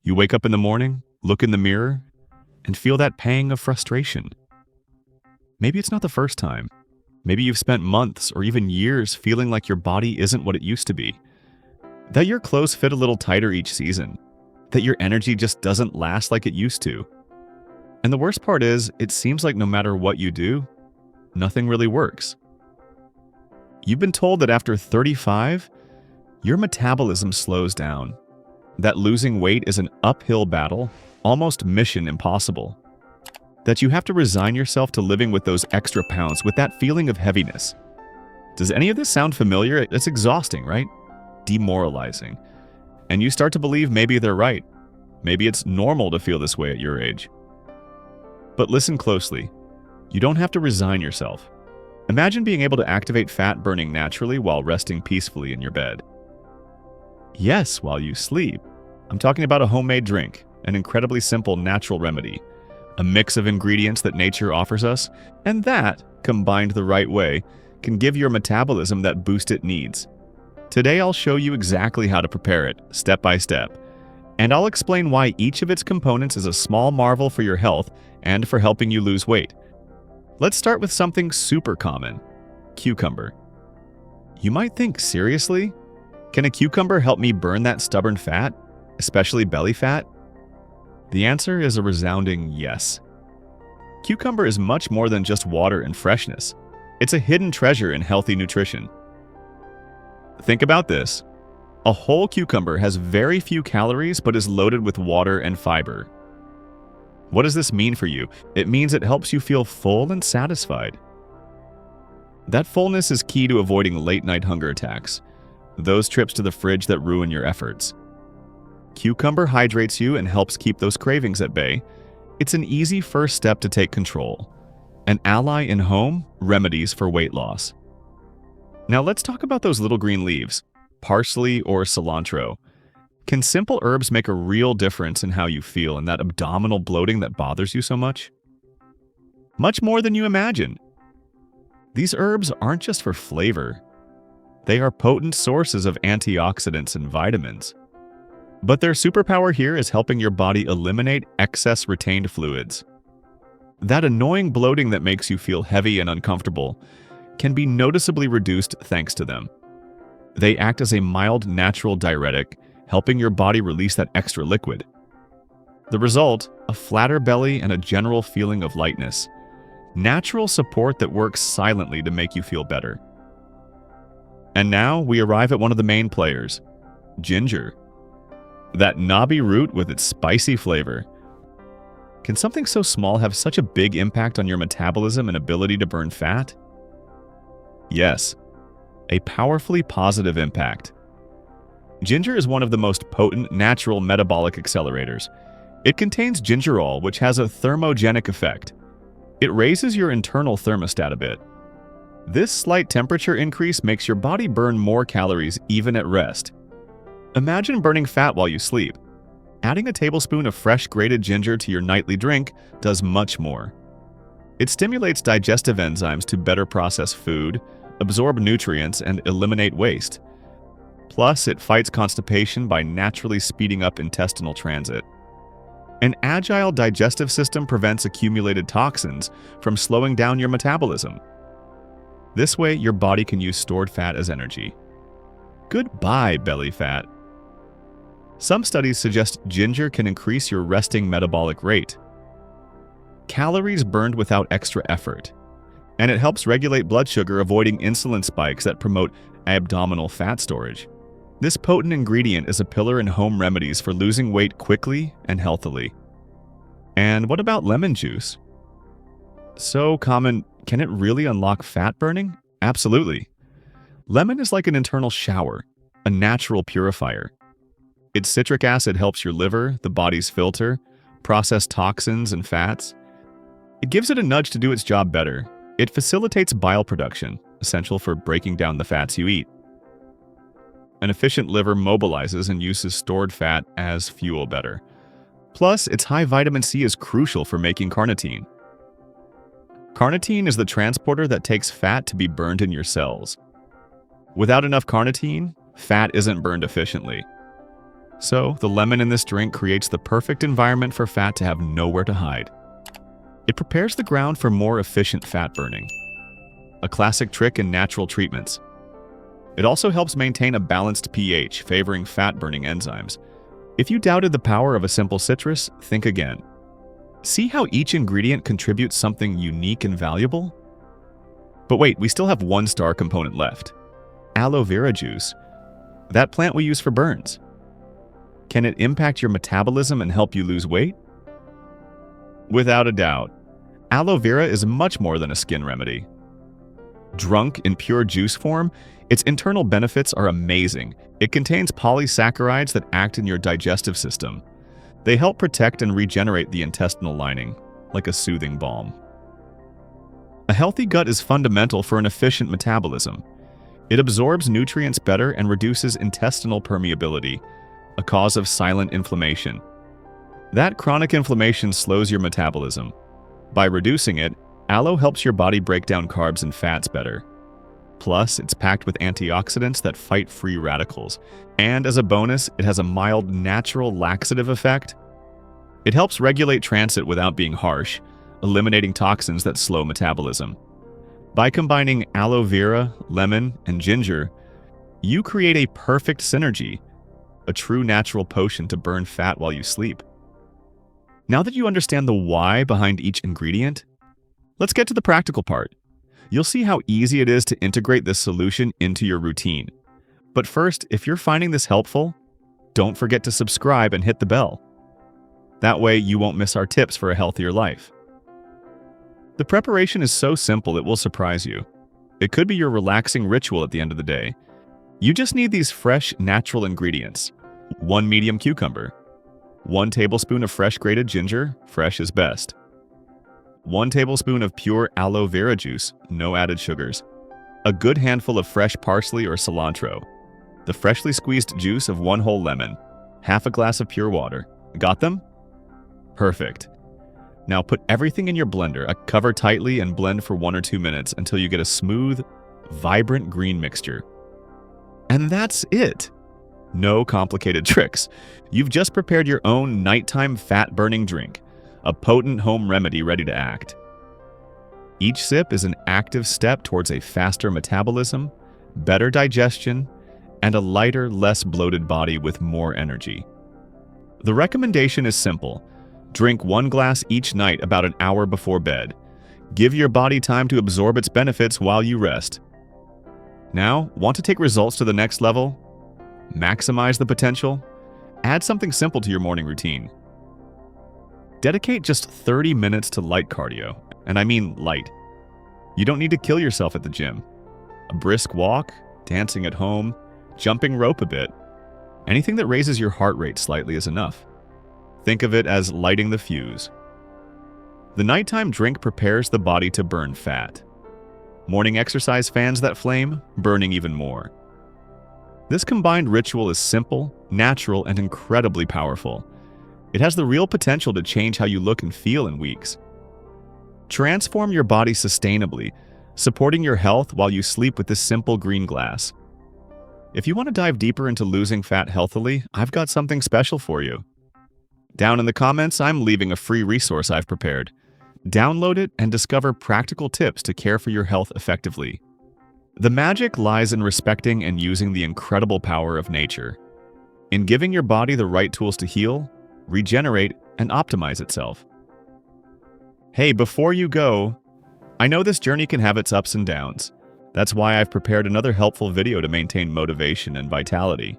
You wake up in the morning, look in the mirror, and feel that pang of frustration. Maybe it's not the first time. Maybe you've spent months or even years feeling like your body isn't what it used to be. That your clothes fit a little tighter each season. That your energy just doesn't last like it used to. And the worst part is, it seems like no matter what you do, nothing really works. You've been told that after 35, your metabolism slows down. That losing weight is an uphill battle, almost mission impossible. That you have to resign yourself to living with those extra pounds, with that feeling of heaviness. Does any of this sound familiar? It's exhausting, right? Demoralizing. And you start to believe maybe they're right. Maybe it's normal to feel this way at your age. But listen closely. You don't have to resign yourself. Imagine being able to activate fat burning naturally while resting peacefully in your bed. Yes, while you sleep. I'm talking about a homemade drink, an incredibly simple natural remedy, a mix of ingredients that nature offers us, and that, combined the right way, can give your metabolism that boost it needs. Today I'll show you exactly how to prepare it, step by step, and I'll explain why each of its components is a small marvel for your health and for helping you lose weight. Let's start with something super common: cucumber. You might think, seriously? Can a cucumber help me burn that stubborn fat, especially belly fat? The answer is a resounding yes. Cucumber is much more than just water and freshness. It's a hidden treasure in healthy nutrition. Think about this. A whole cucumber has very few calories but is loaded with water and fiber. What does this mean for you? It means it helps you feel full and satisfied. That fullness is key to avoiding late-night hunger attacks, those trips to the fridge that ruin your efforts. Cucumber hydrates you and helps keep those cravings at bay. It's an easy first step to take control. An ally in home remedies for weight loss. Now let's talk about those little green leaves, parsley or cilantro. Can simple herbs make a real difference in how you feel and that abdominal bloating that bothers you so much? Much more than you imagine. These herbs aren't just for flavor. They are potent sources of antioxidants and vitamins. But their superpower here is helping your body eliminate excess retained fluids. That annoying bloating that makes you feel heavy and uncomfortable can be noticeably reduced thanks to them. They act as a mild natural diuretic, helping your body release that extra liquid. The result, a flatter belly and a general feeling of lightness. Natural support that works silently to make you feel better. And now we arrive at one of the main players, ginger. That knobby root with its spicy flavor. Can something so small have such a big impact on your metabolism and ability to burn fat? Yes, a powerfully positive impact. Ginger is one of the most potent natural metabolic accelerators. It contains gingerol, which has a thermogenic effect. It raises your internal thermostat a bit. This slight temperature increase makes your body burn more calories even at rest. Imagine burning fat while you sleep. Adding a tablespoon of fresh grated ginger to your nightly drink does much more. It stimulates digestive enzymes to better process food, absorb nutrients, and eliminate waste. Plus, it fights constipation by naturally speeding up intestinal transit. An agile digestive system prevents accumulated toxins from slowing down your metabolism. This way, your body can use stored fat as energy. Goodbye, belly fat. Some studies suggest ginger can increase your resting metabolic rate. Calories burned without extra effort. And it helps regulate blood sugar, avoiding insulin spikes that promote abdominal fat storage. This potent ingredient is a pillar in home remedies for losing weight quickly and healthily. And what about lemon juice? So common, can it really unlock fat burning? Absolutely. Lemon is like an internal shower, a natural purifier. Its citric acid helps your liver, the body's filter, process toxins and fats. It gives it a nudge to do its job better. It facilitates bile production, essential for breaking down the fats you eat. An efficient liver mobilizes and uses stored fat as fuel better. Plus, its high vitamin C is crucial for making carnitine. Carnitine is the transporter that takes fat to be burned in your cells. Without enough carnitine, fat isn't burned efficiently. So, the lemon in this drink creates the perfect environment for fat to have nowhere to hide. It prepares the ground for more efficient fat burning, a classic trick in natural treatments. It also helps maintain a balanced pH, favoring fat-burning enzymes. If you doubted the power of a simple citrus, think again. See how each ingredient contributes something unique and valuable? But wait, we still have one star component left. Aloe vera juice. That plant we use for burns. Can it impact your metabolism and help you lose weight? Without a doubt. Aloe vera is much more than a skin remedy. Drunk in pure juice form, its internal benefits are amazing. It contains polysaccharides that act in your digestive system. They help protect and regenerate the intestinal lining, like a soothing balm. A healthy gut is fundamental for an efficient metabolism. It absorbs nutrients better and reduces intestinal permeability, a cause of silent inflammation. That chronic inflammation slows your metabolism. By reducing it, aloe helps your body break down carbs and fats better. Plus, it's packed with antioxidants that fight free radicals. And as a bonus, it has a mild, natural laxative effect. It helps regulate transit without being harsh, eliminating toxins that slow metabolism. By combining aloe vera, lemon, and ginger, you create a perfect synergy, a true natural potion to burn fat while you sleep. Now that you understand the why behind each ingredient, let's get to the practical part. You'll see how easy it is to integrate this solution into your routine. But first, if you're finding this helpful, don't forget to subscribe and hit the bell. That way you won't miss our tips for a healthier life. The preparation is so simple it will surprise you. It could be your relaxing ritual at the end of the day. You just need these fresh, natural ingredients. 1 medium cucumber. 1 tablespoon of fresh grated ginger, fresh is best. 1 tablespoon of pure aloe vera juice, no added sugars. A good handful of fresh parsley or cilantro. The freshly squeezed juice of 1 whole lemon. Half a glass of pure water. Got them? Perfect. Now put everything in your blender, cover tightly and blend for 1 or 2 minutes until you get a smooth, vibrant green mixture. And that's it. No complicated tricks. You've just prepared your own nighttime fat-burning drink, a potent home remedy ready to act. Each sip is an active step towards a faster metabolism, better digestion, and a lighter, less bloated body with more energy. The recommendation is simple. Drink 1 glass each night about an hour before bed. Give your body time to absorb its benefits while you rest. Now, want to take results to the next level? Maximize the potential? Add something simple to your morning routine. Dedicate just 30 minutes to light cardio, and I mean light. You don't need to kill yourself at the gym. A brisk walk, dancing at home, jumping rope a bit, anything that raises your heart rate slightly is enough. Think of it as lighting the fuse. The nighttime drink prepares the body to burn fat. Morning exercise fans that flame, burning even more. This combined ritual is simple, natural, and incredibly powerful. It has the real potential to change how you look and feel in weeks. Transform your body sustainably, supporting your health while you sleep with this simple green glass. If you want to dive deeper into losing fat healthily, I've got something special for you. Down in the comments, I'm leaving a free resource I've prepared. Download it and discover practical tips to care for your health effectively. The magic lies in respecting and using the incredible power of nature, in giving your body the right tools to heal, regenerate, and optimize itself. Hey, before you go, I know this journey can have its ups and downs. That's why I've prepared another helpful video to maintain motivation and vitality.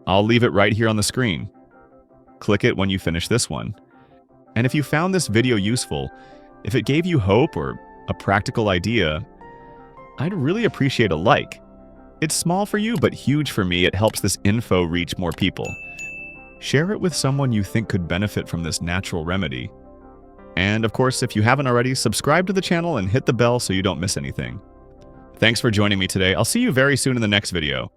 I'll leave it right here on the screen. Click it when you finish this one. And if you found this video useful, if it gave you hope or a practical idea, I'd really appreciate a like. It's small for you, but huge for me. It helps this info reach more people. Share it with someone you think could benefit from this natural remedy. And of course, if you haven't already, subscribe to the channel and hit the bell so you don't miss anything. Thanks for joining me today. I'll see you very soon in the next video.